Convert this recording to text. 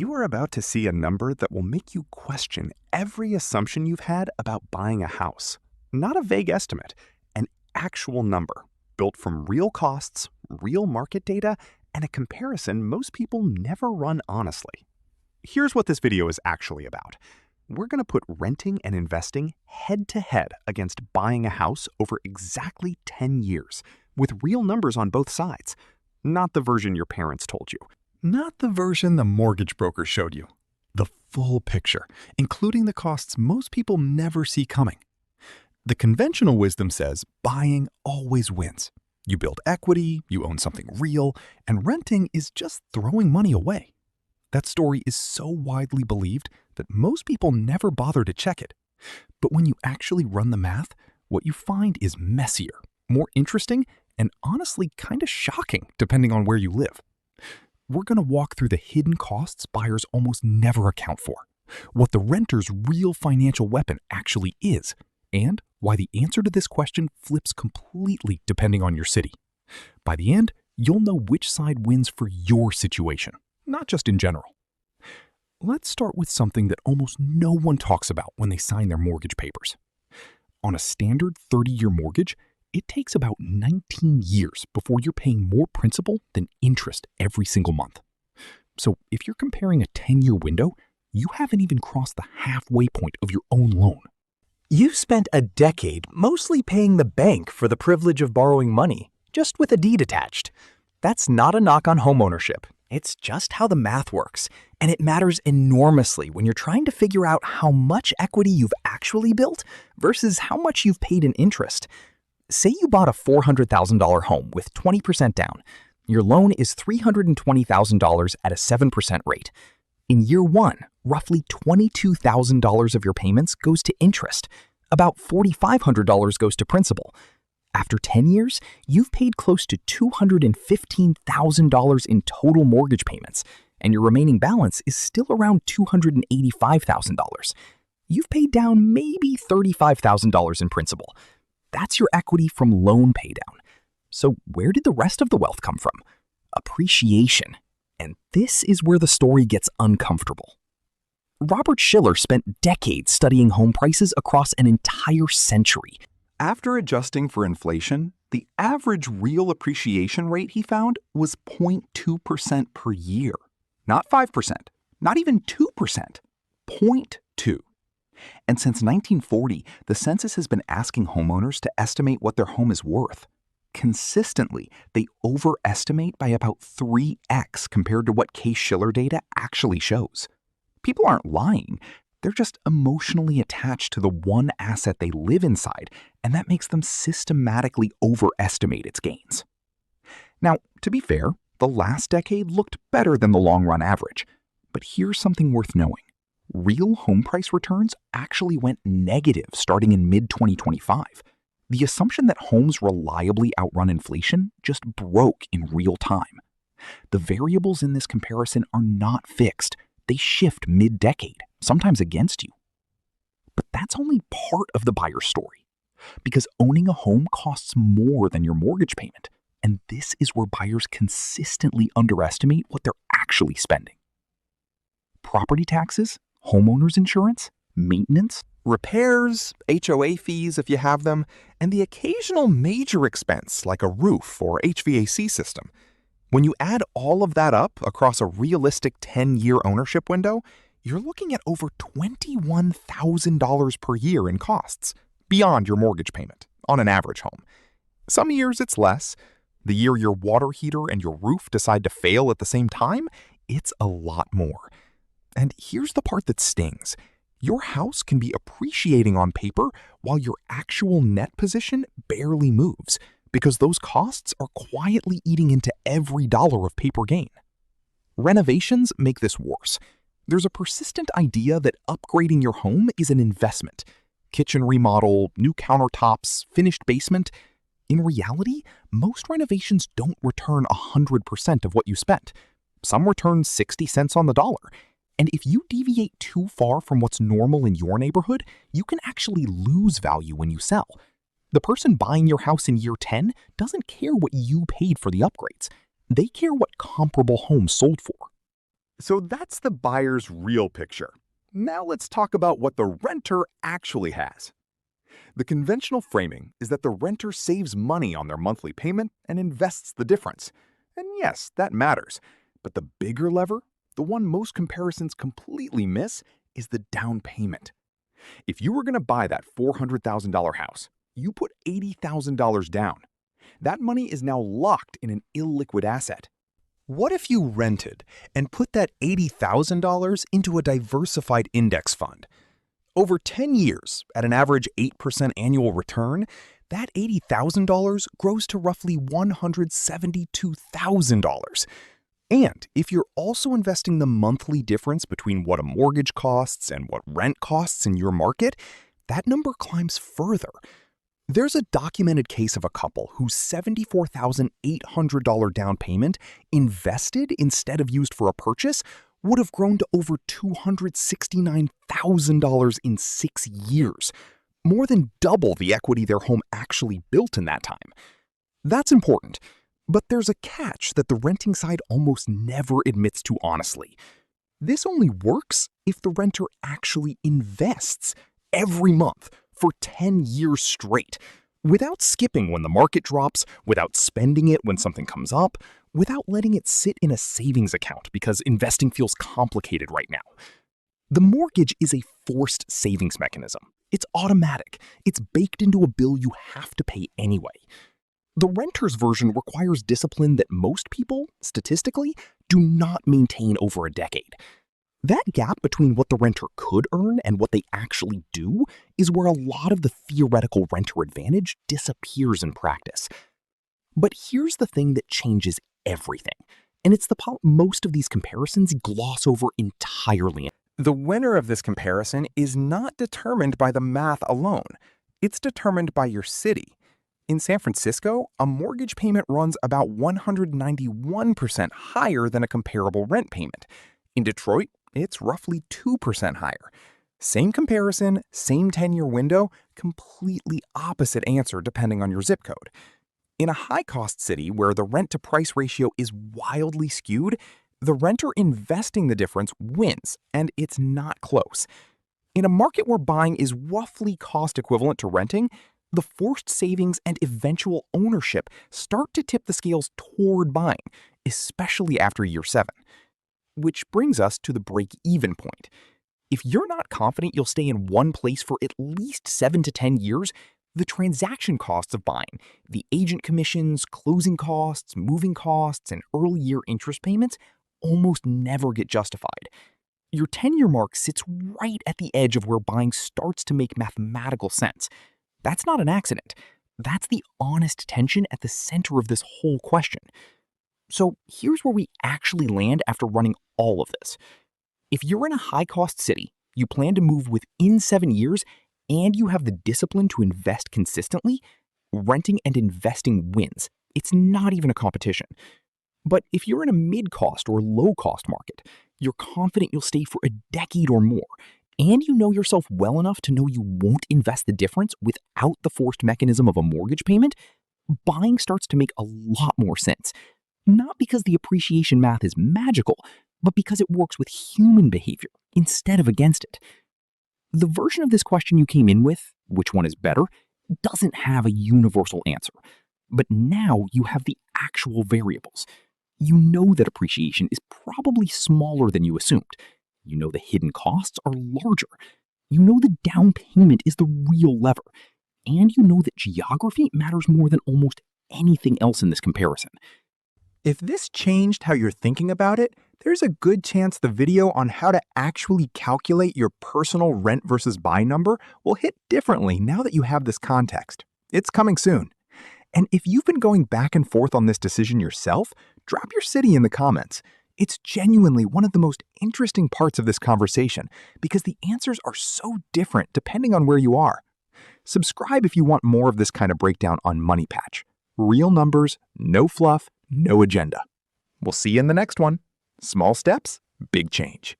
You are about to see a number that will make you question every assumption you've had about buying a house. Not a vague estimate, an actual number built from real costs, real market data, and a comparison most people never run honestly. Here's what this video is actually about. We're going to put renting and investing head to head against buying a house over exactly 10 years, with real numbers on both sides. Not the version your parents told you. Not the version the mortgage broker showed you. The full picture, including the costs most people never see coming. The conventional wisdom says buying always wins. You build equity, you own something real, and renting is just throwing money away. That story is so widely believed that most people never bother to check it. But when you actually run the math, what you find is messier, more interesting, and honestly kind of shocking depending on where you live. We're going to walk through the hidden costs buyers almost never account for, what the renter's real financial weapon actually is, and why the answer to this question flips completely depending on your city. By the end, you'll know which side wins for your situation, not just in general. Let's start with something that almost no one talks about when they sign their mortgage papers. On a standard 30-year mortgage, it takes about 19 years before you're paying more principal than interest every single month. So if you're comparing a 10-year window, you haven't even crossed the halfway point of your own loan. You've spent a decade mostly paying the bank for the privilege of borrowing money, just with a deed attached. That's not a knock on homeownership. It's just how the math works, and it matters enormously when you're trying to figure out how much equity you've actually built versus how much you've paid in interest. Say you bought a $400,000 home with 20% down. Your loan is $320,000 at a 7% rate. In year one, roughly $22,000 of your payments goes to interest. About $4,500 goes to principal. After 10 years, you've paid close to $215,000 in total mortgage payments, and your remaining balance is still around $285,000. You've paid down maybe $35,000 in principal. That's your equity from loan paydown. So where did the rest of the wealth come from? Appreciation. And this is where the story gets uncomfortable. Robert Shiller spent decades studying home prices across an entire century. After adjusting for inflation, the average real appreciation rate he found was 0.2% per year. Not 5%, not even 2%, 0.2%. And since 1940, the census has been asking homeowners to estimate what their home is worth. Consistently, they overestimate by about 3x compared to what Case-Shiller data actually shows. People aren't lying. They're just emotionally attached to the one asset they live inside, and that makes them systematically overestimate its gains. Now, to be fair, the last decade looked better than the long-run average. But here's something worth knowing. Real home price returns actually went negative starting in mid-2025. The assumption that homes reliably outrun inflation just broke in real time. The variables in this comparison are not fixed. They shift mid-decade, sometimes against you. But that's only part of the buyer's story, because owning a home costs more than your mortgage payment, and this is where buyers consistently underestimate what they're actually spending. Property taxes, homeowners insurance, maintenance, repairs, HOA fees if you have them, and the occasional major expense like a roof or HVAC system. When you add all of that up across a realistic 10-year ownership window, you're looking at over $21,000 per year in costs, beyond your mortgage payment, on an average home. Some years it's less. The year your water heater and your roof decide to fail at the same time, it's a lot more. And here's the part that stings. Your house can be appreciating on paper while your actual net position barely moves, because those costs are quietly eating into every dollar of paper gain. Renovations make this worse. There's a persistent idea that upgrading your home is an investment. Kitchen remodel, new countertops, finished basement. In reality, most renovations don't return 100% of what you spent. Some return 60 cents on the dollar. And if you deviate too far from what's normal in your neighborhood, you can actually lose value when you sell. The person buying your house in year 10 doesn't care what you paid for the upgrades. They care what comparable homes sold for. So that's the buyer's real picture. Now let's talk about what the renter actually has. The conventional framing is that the renter saves money on their monthly payment and invests the difference. And yes, that matters. But the bigger lever, the one most comparisons completely miss, is the down payment. If you were going to buy that $400,000 house, you put $80,000 down. That money is now locked in an illiquid asset. What if you rented and put that $80,000 into a diversified index fund? Over 10 years, at an average 8% annual return, that $80,000 grows to roughly $172,000. And if you're also investing the monthly difference between what a mortgage costs and what rent costs in your market, that number climbs further. There's a documented case of a couple whose $74,800 down payment, invested instead of used for a purchase, would have grown to over $269,000 in 6 years, more than double the equity their home actually built in that time. That's important, but there's a catch that the renting side almost never admits to honestly. This only works if the renter actually invests every month for 10 years straight, without skipping when the market drops, without spending it when something comes up, without letting it sit in a savings account because investing feels complicated right now. The mortgage is a forced savings mechanism. It's automatic. It's baked into a bill you have to pay anyway. The renter's version requires discipline that most people, statistically, do not maintain over a decade. That gap between what the renter could earn and what they actually do is where a lot of the theoretical renter advantage disappears in practice. But here's the thing that changes everything, and it's the part most of these comparisons gloss over entirely. The winner of this comparison is not determined by the math alone. It's determined by your city. In San Francisco, a mortgage payment runs about 191% higher than a comparable rent payment. In Detroit, it's roughly 2% higher. Same comparison, same 10-year window, completely opposite answer depending on your zip code. In a high-cost city where the rent-to-price ratio is wildly skewed, the renter investing the difference wins, and it's not close. In a market where buying is roughly cost equivalent to renting, the forced savings and eventual ownership start to tip the scales toward buying, especially after year 7. Which brings us to the break-even point. If you're not confident you'll stay in one place for at least 7 to 10 years, the transaction costs of buying, the agent commissions, closing costs, moving costs, and early year interest payments almost never get justified. Your 10-year mark sits right at the edge of where buying starts to make mathematical sense. That's not an accident. That's the honest tension at the center of this whole question. So here's where we actually land after running all of this. If you're in a high-cost city, you plan to move within 7 years, and you have the discipline to invest consistently, renting and investing wins. It's not even a competition. But if you're in a mid-cost or low-cost market, you're confident you'll stay for a decade or more, and you know yourself well enough to know you won't invest the difference without the forced mechanism of a mortgage payment, buying starts to make a lot more sense. Not because the appreciation math is magical, but because it works with human behavior instead of against it. The version of this question you came in with, which one is better, doesn't have a universal answer. But now you have the actual variables. You know that appreciation is probably smaller than you assumed. You know the hidden costs are larger. You know the down payment is the real lever. And you know that geography matters more than almost anything else in this comparison. If this changed how you're thinking about it, there's a good chance the video on how to actually calculate your personal rent versus buy number will hit differently now that you have this context. It's coming soon. And if you've been going back and forth on this decision yourself, drop your city in the comments. It's genuinely one of the most interesting parts of this conversation because the answers are so different depending on where you are. Subscribe if you want more of this kind of breakdown on MoneyPatch. Real numbers, no fluff, no agenda. We'll see you in the next one. Small steps, big change.